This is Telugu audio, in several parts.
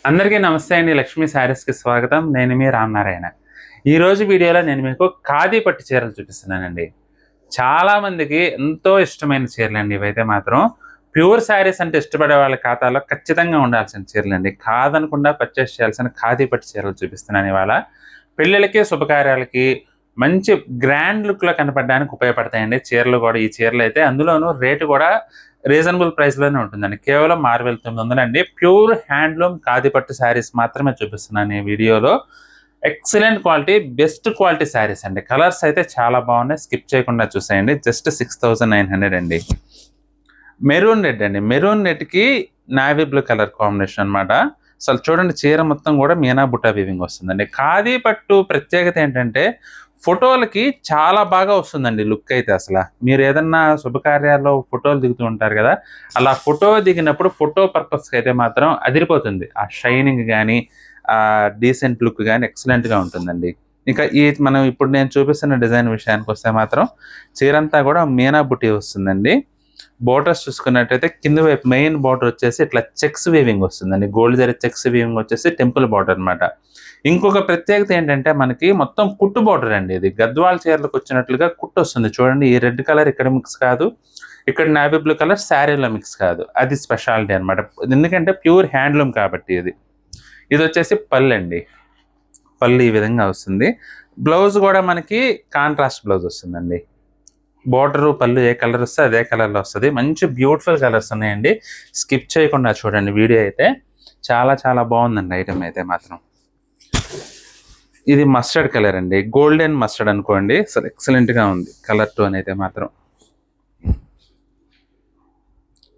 అందరికీ నమస్తే అండి. లక్ష్మీ శారీస్‌కి స్వాగతం. నేను మీ రామనారాయణ. ఈరోజు వీడియోలో నేను మీకు ఖాదీ పట్టు చీరలు చూపిస్తున్నానండి. చాలా మందికి ఎంతో ఇష్టమైన చీరలండి ఇవైతే మాత్రం. ప్యూర్ శారీస్ అంటే ఇష్టపడే వాళ్ళ ఖాతాలో ఖచ్చితంగా ఉండాల్సిన చీరలండి. కాదనకుండా పర్చేస్ చేయాల్సిన ఖాదీ పట్టు చీరలు చూపిస్తున్నాను ఇవాళ. పెళ్ళిళ్ళకి, శుభకార్యాలకి మంచి గ్రాండ్ లుక్‌లో కనపడడానికి ఉపయోగపడతాయండి చీరలు గూడా. ఈ చీరలైతే అందులోనూ రేటు గూడా రీజనబుల్ ప్రైస్‌లోనే ఉంటుందండి. కేవలం 6,900 అండి. ప్యూర్ హ్యాండ్లూమ్ ఖాదీ పట్టు శారీస్ మాత్రమే చూపిస్తున్నాను ఈ వీడియోలో. Excellent quality, best quality saris అండి. కలర్స్ అయితే చాలా బాగున్నాయి. స్కిప్ చేయకుండా చూసేయండి. జస్ట్ 6,900 అండి. మెరూన్ రెడ్ అండి. మెరూన్ రెడ్‌కి నావీ బ్లూ కలర్ కాంబినేషన్ అన్నమాట. అసలు చూడండి చీర మొత్తం కూడా మీనా బుట్టా వీవింగ్ వస్తుందండి. ఖాదీ పట్టు ప్రత్యేకత ఏంటంటే ఫోటోలకి చాలా బాగా వస్తుందండి లుక్ అయితే అసల. మీరు ఏదన్నా శుభకార్యాల్లో ఫోటోలు దిగుతూ ఉంటారు కదా! అలా ఫోటో దిగినప్పుడు ఫోటో పర్పస్‌కి అయితే మాత్రం అదిరిపోతుంది. ఆ షైనింగ్ గాని, డీసెంట్ లుక్ గాని ఎక్సలెంట్‌గా ఉంటుందండి. ఇంకా మనం ఇప్పుడు నేను చూపిస్తున్న డిజైన్ విషయానికొస్తే మాత్రం చీరంతా కూడా మీనా బుట్టి వస్తుందండి. బోర్డర్స్ చూసుకున్నట్టయితే కింద వైపు మెయిన్ బోర్డర్ వచ్చేసి ఇట్లా చెక్స్ వీవింగ్ వస్తుందండి. గోల్డ్ జరీ చెక్స్ వీవింగ్ వచ్చేసి టెంపుల్ బోర్డర్ అన్నమాట. ఇంకొక ప్రత్యేకత ఏంటంటే మనకి మొత్తం కుట్టు బోర్డర్ అండి ఇది. గద్వాల్ చీరలకు వచ్చినట్లుగా కుట్టు వస్తుంది. చూడండి ఈ రెడ్ కలర్ ఇక్కడ మిక్స్ కాదు. ఇక్కడ నావీ బ్లూ కలర్ శారీలో మిక్స్ కాదు. అది స్పెషాలిటీ అన్నమాట. ఎందుకంటే ప్యూర్ హ్యాండ్లూమ్ కాబట్టి ఇది. ఇదొచ్చేసి పళ్ళండి. పళ్ళు ఈ విధంగా వస్తుంది. బ్లౌజ్ కూడా మనకి కాంట్రాస్ట్ బ్లౌజ్ వస్తుందండి. బోర్డరు, పళ్ళు ఏ కలర్ వస్తే అదే కలర్‌లో వస్తది. మంచి బ్యూటిఫుల్ కలర్స్ ఉన్నాయండి. స్కిప్ చేయకుండా చూడండి వీడియో అయితే. చాలా చాలా బాగుందండి ఐటెమ్ అయితే మాత్రం. ఇది మస్టర్డ్ కలర్ అండి. గోల్డెన్ మస్టర్డ్ అనుకోండి. అసలు ఎక్సలెంట్‌గా ఉంది కలర్ టోన్ అయితే మాత్రం.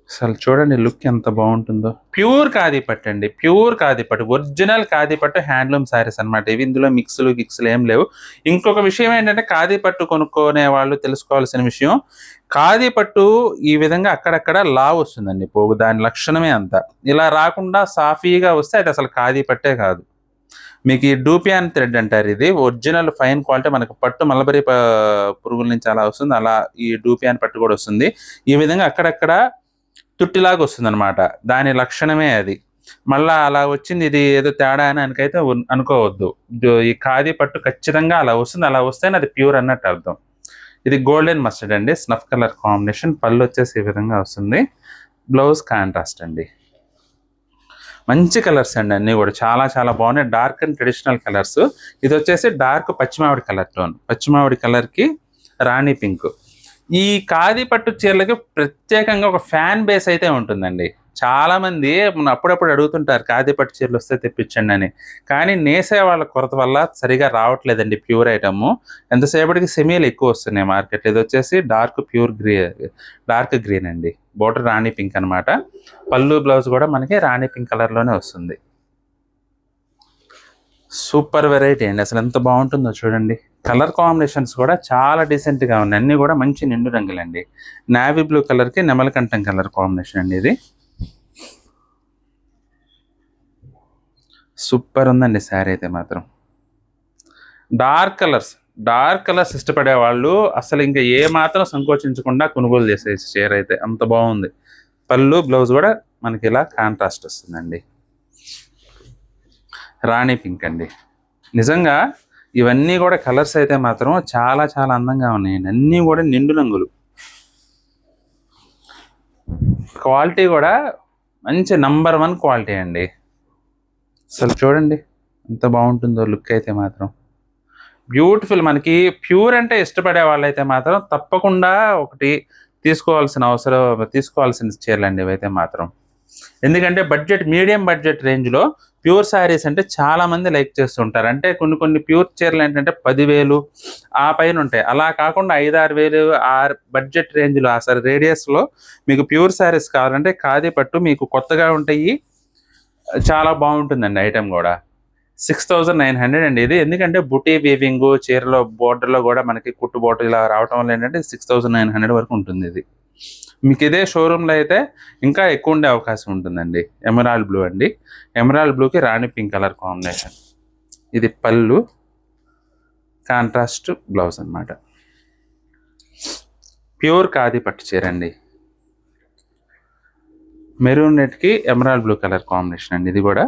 అసలు చూడండి లుక్ ఎంత బాగుంటుందో. ప్యూర్ ఖాదీ పట్టు అండి. ప్యూర్ ఖాదీ పట్టు. ఒరిజినల్ ఖాదీ పట్టు హ్యాండ్లూమ్ శారీస్ అన్నమాట ఇవి. ఇందులో మిక్స్‌లు, గిక్స్‌లు ఏం లేవు. ఇంకొక విషయం ఏంటంటే ఖాదీ పట్టు కొనుక్కునే వాళ్ళు తెలుసుకోవాల్సిన విషయం, ఖాదీ పట్టు ఈ విధంగా అక్కడక్కడ లావు వస్తుందండి పోగు. దాని లక్షణమే అంత. ఇలా రాకుండా సాఫీగా వస్తే అది అసలు ఖాదీ పట్టే కాదు. మీకు ఈ డూపియాన్ థ్రెడ్ అంటారు ఇది. ఒరిజినల్ ఫైన్ క్వాలిటీ మనకు పట్టు మలబరీ పురుగుల నుంచి అలా వస్తుంది. అలా ఈ డూపియాన్ పట్టు కూడా వస్తుంది. ఈ విధంగా అక్కడక్కడ తుట్టిలాగా వస్తుందన్నమాట. దాని లక్షణమే అది. మళ్ళా అలా వచ్చింది ఇది ఏదో తేడా అని అనకైతే అనుకోవద్దు. ఈ ఖాదీ పట్టు ఖచ్చితంగా అలా వస్తుంది. అలా వస్తేనే అది ప్యూర్ అన్నట్టు అర్థం. ఇది గోల్డెన్ మస్టర్డ్ అండి. Snuff colour combination. పళ్ళు వచ్చేసి ఈ విధంగా వస్తుంది. బ్లౌజ్ కాంట్రాస్ట్ అండి. మంచి కలర్స్ అండి అన్నీ కూడా. చాలా చాలా బాగున్నాయి. Dark and traditional colours. ఇది వచ్చేసి డార్క్ పచ్చిమావిడి కలర్ టోన్. పచ్చిమావిడి కలర్‌కి రాణి పింక్. ఈ ఖాదీ పట్టు చీరలకి ప్రత్యేకంగా ఒక ఫ్యాన్ బేస్ అయితే ఉంటుందండి. చాలామంది అప్పుడప్పుడు అడుగుతుంటారు ఖాదీ పట్టు చీరలు వస్తే తెప్పించండి అని. కానీ నేసే వాళ్ళ కొరత వల్ల సరిగా రావట్లేదండి ప్యూర్ ఐటము. ఎంతసేపటికి సెమీలు ఎక్కువ వస్తున్నాయి మార్కెట్. ఇది వచ్చేసి డార్క్ గ్రీన్ అండి. బోర్డర్ రాణి పింక్ అనమాట. పళ్ళు బ్లౌజ్ కూడా మనకి రాణి పింక్ కలర్‌లోనే వస్తుంది. సూపర్ వెరైటీ అండి. అసలు ఎంత బాగుంటుందో చూడండి. కలర్ కాంబినేషన్స్ కూడా చాలా డీసెంట్‌గా ఉన్నాయి. అన్నీ కూడా మంచి నిండు రంగులండి. నావీ బ్లూ కలర్‌కి నెమలికంఠం కలర్ కాంబినేషన్ అండి ఇది. సూపర్ ఉందండి శారీ అయితే మాత్రం. డార్క్ కలర్స్, డార్క్ కలర్స్ ఇష్టపడే వాళ్ళు అసలు ఇంకా ఏ మాత్రం సంకోచించకుండా కొనుగోలు చేసేయచ్చు చీర అయితే. అంత బాగుంది. పళ్ళు, బ్లౌజ్ కూడా మనకి ఇలా కాంట్రాస్ట్ వస్తుందండి. రాణి పింక్ అండి. నిజంగా ఇవన్నీ కూడా కలర్స్ అయితే మాత్రం చాలా చాలా అందంగా ఉన్నాయండి. అన్నీ కూడా నిండు రంగులు. క్వాలిటీ కూడా మంచి నంబర్ 1 క్వాలిటీ అండి. అసలు చూడండి ఎంత బాగుంటుందో లుక్ అయితే మాత్రం. బ్యూటిఫుల్. మనకి ప్యూర్ అంటే ఇష్టపడే వాళ్ళైతే మాత్రం తప్పకుండా ఒకటి తీసుకోవాల్సిన చీరలండి ఇవైతే మాత్రం. ఎందుకంటే మీడియం బడ్జెట్ రేంజ్‌లో ప్యూర్ శారీస్ అంటే చాలామంది లైక్ చేస్తుంటారు. అంటే కొన్ని కొన్ని ప్యూర్ చీరలు ఏంటంటే 10,000 ఆ పైన ఉంటాయి. అలా కాకుండా 5, 6,000 ఆ బడ్జెట్ రేంజ్‌లో రేడియస్‌లో మీకు ప్యూర్ శారీస్ కావాలంటే ఖాదీ పట్టు మీకు కొత్తగా ఉంటాయి. చాలా బాగుంటుందండి ఐటెమ్ కూడా. 6,900 అండి ఇది. ఎందుకంటే బుటీ వీవింగ్ చీరలో బోర్డర్‌లో కూడా మనకి కుట్టు బోర్డర్ ఇలా రావటం వల్ల ఏంటంటే 6,900 వరకు ఉంటుంది ఇది. మీకు ఇదే షోరూమ్‌లో అయితే ఇంకా ఎక్కువ ఉండే అవకాశం ఉంటుందండి. ఎమరాల్డ్ బ్లూ అండి. ఎమరాల్డ్ బ్లూకి రాణి పింక్ కలర్ కాంబినేషన్. ఇది పళ్ళు, కాంట్రాస్ట్ బ్లౌజ్ అన్నమాట. ప్యూర్ ఖాదీ పట్టు చీర అండి. మెరూన్ నెట్‌కి ఎమరాల్డ్ బ్లూ కలర్ కాంబినేషన్ అండి ఇది కూడా.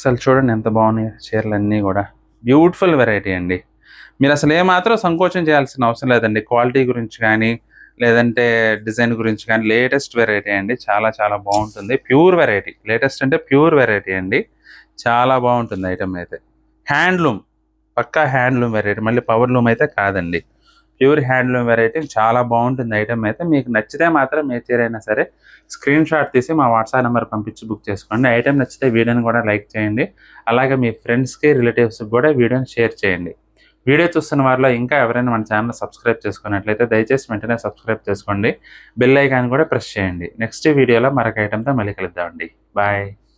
అసలు చూడండి ఎంత బాగున్నాయి చీరలు అన్నీ కూడా. బ్యూటిఫుల్ వెరైటీ అండి. మీరు అసలు ఏమాత్రం సంకోచం చేయాల్సిన అవసరం లేదండి. క్వాలిటీ గురించి కానీ, లేదంటే డిజైన్ గురించి కానీ లేటెస్ట్ వెరైటీ అండి. చాలా చాలా బాగుంటుంది. Pure variety. లేటెస్ట్ అంటే ప్యూర్ వెరైటీ అండి. చాలా బాగుంటుంది ఐటమ్ అయితే. హ్యాండ్లూమ్, పక్కా హ్యాండ్లూమ్ వెరైటీ. మళ్ళీ పవర్ లూమ్ అయితే కాదండి. Pure handloom variety. చాలా బాగుంటుంది ఐటమ్ అయితే. మీకు నచ్చితే మాత్రం ఏ చీర అయినా సరే స్క్రీన్ షాట్ తీసి మా వాట్సాప్ నెంబర్ పంపించి బుక్ చేసుకోండి. ఐటమ్ నచ్చితే వీడియోని కూడా లైక్ చేయండి. అలాగే మీ ఫ్రెండ్స్కి, రిలేటివ్స్కి కూడా వీడియోని షేర్ చేయండి. వీడియో చూస్తున్న వారిలో ఇంకా ఎవరైనా మన ఛానల్ సబ్స్క్రైబ్ చేసుకున్నట్లయితే దయచేసి వెంటనే సబ్స్క్రైబ్ చేసుకోండి. బెల్ ఐకాన్ కూడా ప్రెస్ చేయండి. నెక్స్ట్ వీడియోలో మరొక ఐటమ్తో మళ్ళీ కలుద్దామండి. బాయ్.